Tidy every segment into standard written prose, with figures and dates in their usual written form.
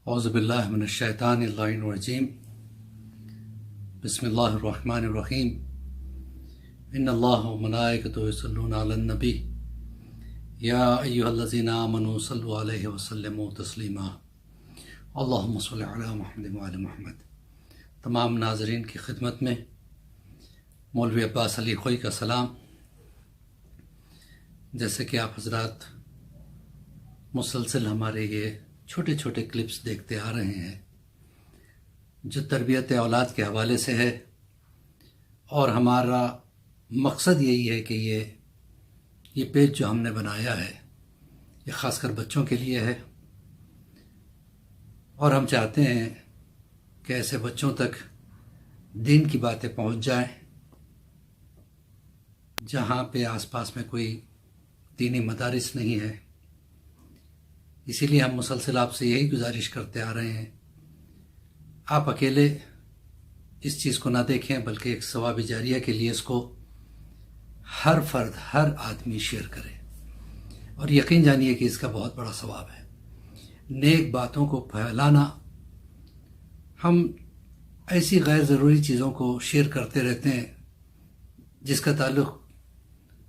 اعوذ باللہ من الشیطان اللعین الرجیم بسم اللہ الرحمن الرحیم ان اللہ و ملائکتہ یصلون علی النبی یا ایہا الذین آمنوا صلوا علیہ وسلموا تسلیما اللہم صل علی محمد وعلی محمد۔ تمام ناظرین کی خدمت میں مولوی عباس علی خوئی کا سلام۔ جیسے کہ آپ حضرات مسلسل ہمارے یہ چھوٹے چھوٹے کلپس دیکھتے آ رہے ہیں جو تربیت اولاد کے حوالے سے ہے، اور ہمارا مقصد یہی ہے کہ یہ پیج جو ہم نے بنایا ہے یہ خاص کر بچوں کے لیے ہے، اور ہم چاہتے ہیں کہ ایسے بچوں تک دین کی باتیں پہنچ جائیں جہاں پہ آس پاس میں کوئی دینی مدارس نہیں ہے۔ اسی لیے ہم مسلسل آپ سے یہی گزارش کرتے آ رہے ہیں، آپ اکیلے اس چیز کو نہ دیکھیں بلکہ ایک ثواب جاریہ کے لیے اس کو ہر فرد، ہر آدمی شیئر کرے، اور یقین جانیے کہ اس کا بہت بڑا ثواب ہے۔ نیک باتوں کو پھیلانا، ہم ایسی غیر ضروری چیزوں کو شیئر کرتے رہتے ہیں جس کا تعلق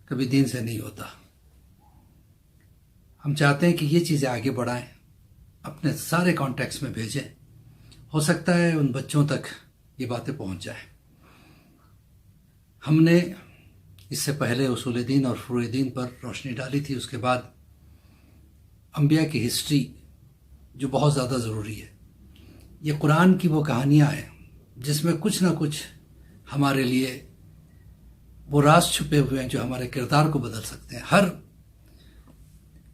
کبھی دین سے نہیں ہوتا۔ ہم چاہتے ہیں کہ یہ چیزیں آگے بڑھائیں، اپنے سارے کانٹیکٹس میں بھیجیں، ہو سکتا ہے ان بچوں تک یہ باتیں پہنچ جائیں۔ ہم نے اس سے پہلے اصول دین اور فروع دین پر روشنی ڈالی تھی، اس کے بعد انبیاء کی ہسٹری جو بہت زیادہ ضروری ہے۔ یہ قرآن کی وہ کہانیاں ہیں جس میں کچھ نہ کچھ ہمارے لیے وہ راز چھپے ہوئے ہیں جو ہمارے کردار کو بدل سکتے ہیں۔ ہر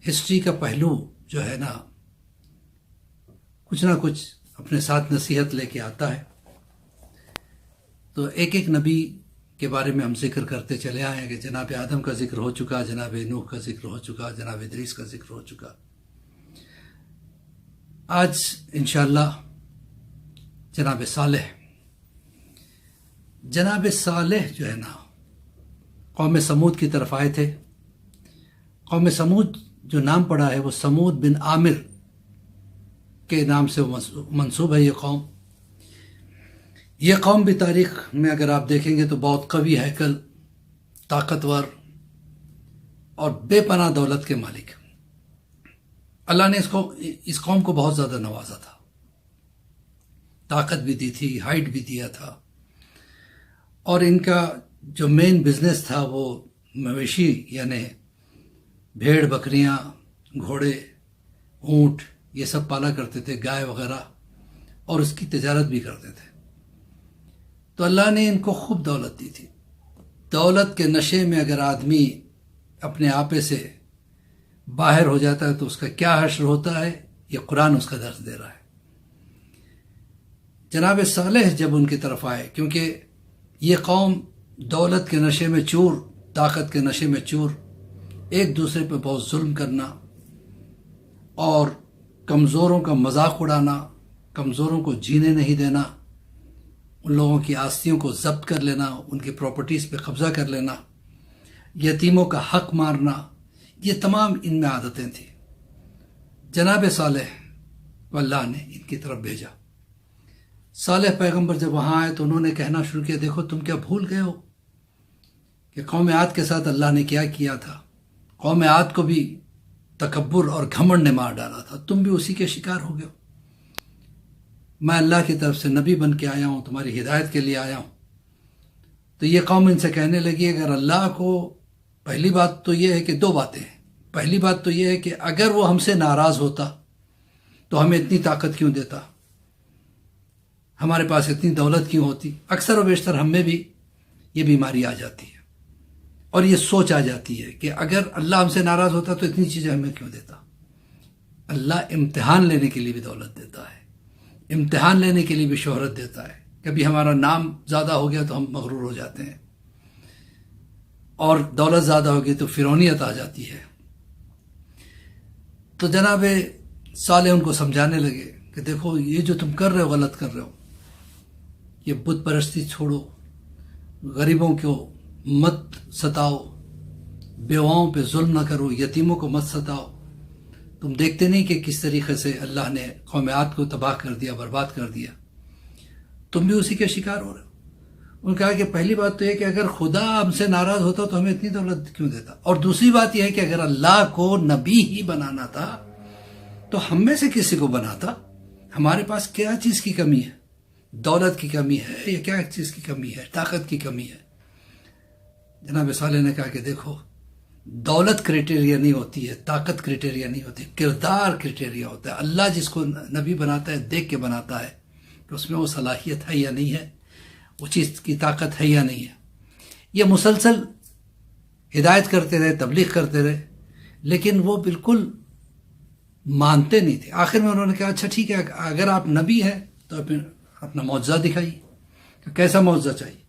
ہسٹری کا پہلو جو ہے نا کچھ نہ کچھ اپنے ساتھ نصیحت لے کے آتا ہے۔ تو ایک ایک نبی کے بارے میں ہم ذکر کرتے چلے آئے ہیں کہ جناب آدم کا ذکر ہو چکا، جناب نوح کا ذکر ہو چکا، جناب ادریس کا ذکر ہو چکا۔ آج انشاءاللہ جناب صالح جو ہے نا قوم سمود کی طرف آئے تھے۔ قوم سمود جو نام پڑا ہے وہ سمود بن عامر کے نام سے منسوب ہے۔ یہ قوم بھی تاریخ میں اگر آپ دیکھیں گے تو بہت قوی ہیکل، طاقتور اور بے پناہ دولت کے مالک۔ اللہ نے اس قوم کو بہت زیادہ نوازا تھا، طاقت بھی دی تھی، ہائٹ بھی دیا تھا، اور ان کا جو مین بزنس تھا وہ مویشی یعنی بھیڑ، بکریاں، گھوڑے، اونٹ یہ سب پالا کرتے تھے، گائے وغیرہ، اور اس کی تجارت بھی کرتے تھے۔ تو اللہ نے ان کو خوب دولت دی تھی۔ دولت کے نشے میں اگر آدمی اپنے آپے سے باہر ہو جاتا ہے تو اس کا کیا حشر ہوتا ہے، یہ قرآن اس کا درس دے رہا ہے۔ جناب صالح جب ان کی طرف آئے، کیونکہ یہ قوم دولت کے نشے میں چور، طاقت کے نشے میں چور، ایک دوسرے پہ بہت ظلم کرنا اور کمزوروں کا مذاق اڑانا، کمزوروں کو جینے نہیں دینا، ان لوگوں کی آستیوں کو ضبط کر لینا، ان کی پراپرٹیز پہ قبضہ کر لینا، یتیموں کا حق مارنا، یہ تمام ان میں عادتیں تھیں۔ جناب صالح کو اللہ نے ان کی طرف بھیجا۔ صالح پیغمبر جب وہاں آئے تو انہوں نے کہنا شروع کیا، دیکھو تم کیا بھول گئے ہو کہ قوم عاد کے ساتھ اللہ نے کیا کیا تھا؟ قوم عاد کو بھی تکبر اور گھمنڈ نے مار ڈالا تھا، تم بھی اسی کے شکار ہو گئے ہو۔ میں اللہ کی طرف سے نبی بن کے آیا ہوں، تمہاری ہدایت کے لیے آیا ہوں۔ تو یہ قوم ان سے کہنے لگی، اگر اللہ کو، پہلی بات تو یہ ہے کہ دو باتیں ہیں۔ پہلی بات تو یہ ہے کہ اگر وہ ہم سے ناراض ہوتا تو ہمیں اتنی طاقت کیوں دیتا، ہمارے پاس اتنی دولت کیوں ہوتی؟ اکثر و بیشتر ہم میں بھی یہ بیماری آ جاتی ہے اور یہ سوچ آ جاتی ہے کہ اگر اللہ ہم سے ناراض ہوتا تو اتنی چیزیں ہمیں کیوں دیتا۔ اللہ امتحان لینے کے لیے بھی دولت دیتا ہے، امتحان لینے کے لیے بھی شہرت دیتا ہے۔ کبھی ہمارا نام زیادہ ہو گیا تو ہم مغرور ہو جاتے ہیں، اور دولت زیادہ ہو گئی تو فرعونیت آ جاتی ہے۔ تو جناب صالح ان کو سمجھانے لگے کہ دیکھو یہ جو تم کر رہے ہو غلط کر رہے ہو، یہ بت پرستی چھوڑو، غریبوں کو مت ستاؤ، بیواؤں پہ ظلم نہ کرو، یتیموں کو مت ستاؤ، تم دیکھتے نہیں کہ کس طریقے سے اللہ نے قوم عاد کو تباہ کر دیا، برباد کر دیا، تم بھی اسی کے شکار ہو رہے ہو۔ انہوں نے کہا کہ پہلی بات تو یہ کہ اگر خدا ہم سے ناراض ہوتا تو ہمیں اتنی دولت کیوں دیتا، اور دوسری بات یہ ہے کہ اگر اللہ کو نبی ہی بنانا تھا تو ہم میں سے کسی کو بناتا۔ ہمارے پاس کیا چیز کی کمی ہے؟ دولت کی کمی ہے یا کیا چیز کی کمی ہے؟ طاقت کی کمی ہے؟ جناب صالح نے کہا کہ دیکھو، دولت کرائٹیریا نہیں ہوتی ہے، طاقت کرائٹیریا نہیں ہوتی، کردار کرائٹیریا ہوتا ہے۔ اللہ جس کو نبی بناتا ہے دیکھ کے بناتا ہے کہ اس میں وہ صلاحیت ہے یا نہیں ہے، وہ چیز کی طاقت ہے یا نہیں ہے۔ یہ مسلسل ہدایت کرتے رہے، تبلیغ کرتے رہے، لیکن وہ بالکل مانتے نہیں تھے۔ آخر میں انہوں نے کہا اچھا ٹھیک ہے، اگر آپ نبی ہیں تو اپنا معجزہ دکھائیے۔ کیسا معجزہ چاہیے؟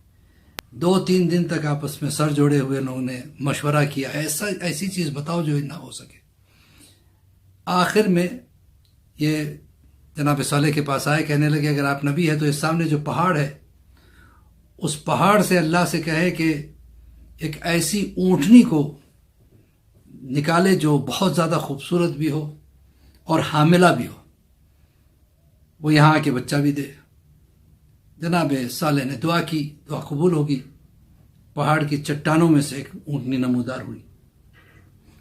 2-3 دن تک آپس میں سر جوڑے ہوئے لوگوں نے مشورہ کیا، ایسی چیز بتاؤ جو نہ ہو سکے۔ آخر میں یہ جناب صالح کے پاس آئے، کہنے لگے اگر آپ نبی ہیں تو اس سامنے جو پہاڑ ہے اس پہاڑ سے اللہ سے کہے کہ ایک ایسی اونٹنی کو نکالے جو بہت زیادہ خوبصورت بھی ہو اور حاملہ بھی ہو، وہ یہاں آ کے بچہ بھی دے۔ جناب صالح نے دعا کی، دعا قبول ہوگی۔ پہاڑ کی چٹانوں میں سے ایک اونٹنی نمودار ہوئی،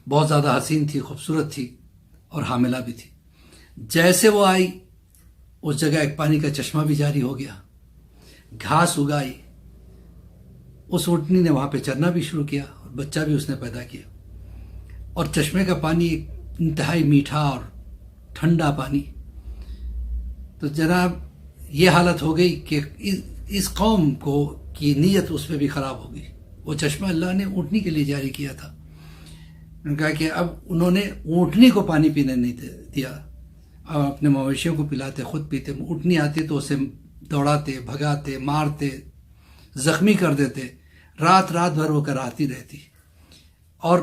بہت زیادہ حسین تھی، خوبصورت تھی اور حاملہ بھی تھی۔ جیسے وہ آئی اس جگہ ایک پانی کا چشمہ بھی جاری ہو گیا، گھاس اگائی، اس اونٹنی نے وہاں پہ چرنا بھی شروع کیا اور بچہ بھی اس نے پیدا کیا، اور چشمے کا پانی ایک انتہائی میٹھا اور ٹھنڈا پانی۔ تو جناب یہ حالت ہو گئی کہ اس قوم کو کی نیت اس پہ بھی خراب ہو گئی۔ وہ چشمہ اللہ نے اونٹنی کے لیے جاری کیا تھا، انہوں نے کہا کہ اب انہوں نے اونٹنی کو پانی پینے نہیں دیا، اب اپنے مویشیوں کو پلاتے، خود پیتے۔ اونٹنی آتی تو اسے دوڑاتے، بھگاتے، مارتے، زخمی کر دیتے، رات بھر وہ کراتی رہتی اور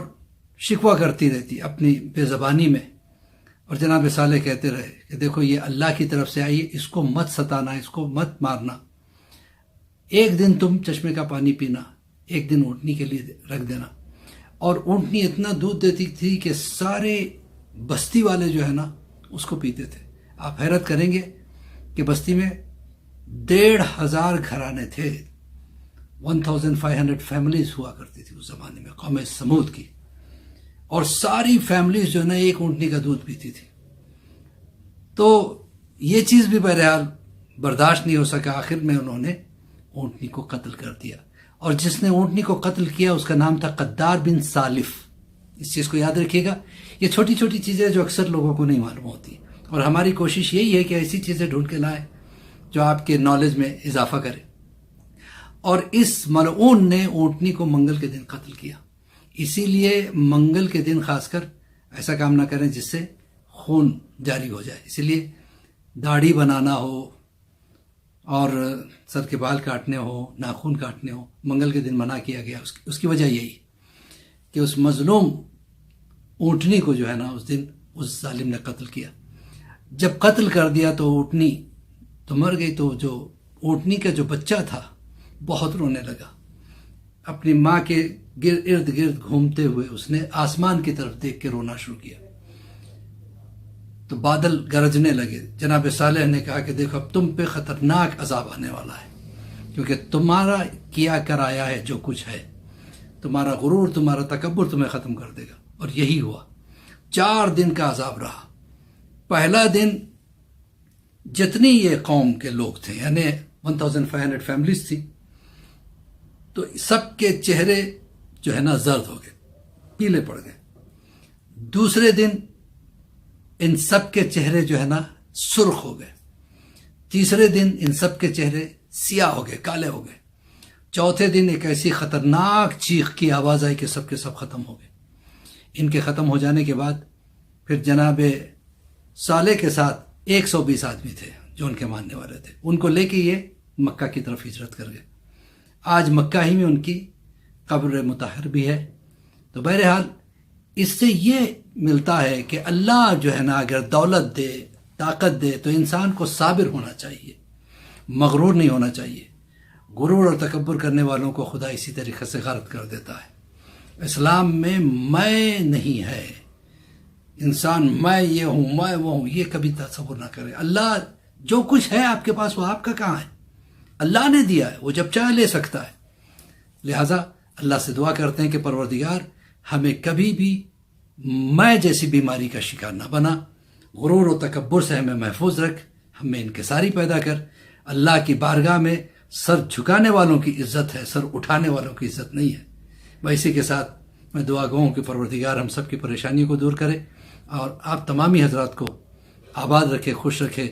شکوہ کرتی رہتی اپنی بے زبانی میں۔ اور جناب صالح کہتے رہے کہ دیکھو یہ اللہ کی طرف سے آئی ہے، اس کو مت ستانا، اس کو مت مارنا، ایک دن تم چشمے کا پانی پینا، ایک دن اونٹنی کے لیے رکھ دینا۔ اور اونٹنی اتنا دودھ دیتی تھی کہ سارے بستی والے جو ہے نا اس کو پیتے تھے۔ آپ حیرت کریں گے کہ بستی میں 1,500 گھرانے تھے، 1500 فیملیز ہوا کرتی تھی اس زمانے میں، قوم سمود کی، اور ساری فیملیز جو ہے نا ایک اونٹنی کا دودھ پیتی تھی۔ تو یہ چیز بھی بہرحال برداشت نہیں ہو سکا، آخر میں انہوں نے اونٹنی کو قتل کر دیا، اور جس نے اونٹنی کو قتل کیا اس کا نام تھا قدار بن سالف۔ اس چیز کو یاد رکھیے گا، یہ چھوٹی چھوٹی چیزیں جو اکثر لوگوں کو نہیں معلوم ہوتی، اور ہماری کوشش یہی ہے کہ ایسی چیزیں ڈھونڈ کے لائیں جو آپ کے نالج میں اضافہ کرے۔ اور اس ملعون نے اونٹنی کو منگل کے دن قتل کیا۔ اسی لیے منگل کے دن خاص کر ایسا کام نہ کریں جس سے خون جاری ہو جائے، اسی لیے داڑھی بنانا ہو اور سر کے بال کاٹنے ہو، ناخن کاٹنے ہو، منگل کے دن منع کیا گیا۔ اس کی وجہ یہی کہ اس مظلوم اونٹنی کو جو ہے نا اس دن اس ظالم نے قتل کیا۔ جب قتل کر دیا تو اونٹنی تو مر گئی، تو جو اونٹنی کا جو بچہ تھا بہت رونے لگا، اپنی ماں کے ارد گرد گھومتے ہوئے اس نے آسمان کی طرف دیکھ کے رونا شروع کیا۔ تو بادل گرجنے لگے۔ جناب صالح نے کہا کہ دیکھو اب تم پہ خطرناک عذاب آنے والا ہے، کیونکہ تمہارا کیا کرایا ہے جو کچھ ہے، تمہارا غرور، تمہارا تکبر تمہیں ختم کر دے گا۔ اور یہی ہوا، 4 دن کا عذاب رہا۔ پہلا دن جتنی یہ قوم کے لوگ تھے، یعنی 1500 فیملیز تھی، تو سب کے چہرے جو ہے نا زرد ہو گئے، پیلے پڑ گئے۔ دوسرے دن ان سب کے چہرے جو ہے نا سرخ ہو گئے۔ تیسرے دن ان سب کے چہرے سیاہ ہو گئے، کالے ہو گئے۔ چوتھے دن ایک ایسی خطرناک چیخ کی آواز آئی کہ سب کے سب ختم ہو گئے۔ ان کے ختم ہو جانے کے بعد پھر جناب صالح کے ساتھ 120 آدمی تھے جو ان کے ماننے والے تھے، ان کو لے کے یہ مکہ کی طرف ہجرت کر گئے۔ آج مکہ ہی میں ان کی قبر مطہر بھی ہے۔ تو بہرحال اس سے یہ ملتا ہے کہ اللہ جو ہے نا اگر دولت دے، طاقت دے، تو انسان کو صابر ہونا چاہیے، مغرور نہیں ہونا چاہیے۔ غرور اور تکبر کرنے والوں کو خدا اسی طریقے سے غرق کر دیتا ہے۔ اسلام میں میں نہیں ہے، انسان میں یہ ہوں میں وہ ہوں یہ کبھی تصور نہ کرے. اللہ جو کچھ ہے آپ کے پاس وہ آپ کا کہاں ہے؟ اللہ نے دیا ہے، وہ جب چاہے لے سکتا ہے. لہذا اللہ سے دعا کرتے ہیں کہ پروردگار ہمیں کبھی بھی میں جیسی بیماری کا شکار نہ بنا، غرور و تکبر سے ہمیں محفوظ رکھ، ہمیں انکساری پیدا کر. اللہ کی بارگاہ میں سر جھکانے والوں کی عزت ہے، سر اٹھانے والوں کی عزت نہیں ہے. میں اسی کے ساتھ میں دعا گو ہوں کہ پروردگار ہم سب کی پریشانیوں کو دور کرے اور آپ تمامی حضرات کو آباد رکھے، خوش رکھے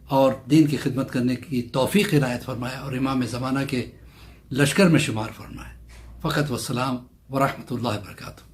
اور دین کی خدمت کرنے کی توفیق عنایت فرمائے اور امام زمانہ کے لشکر میں شمار فرمائے. فقط والسلام ورحمۃ اللہ وبرکاتہ.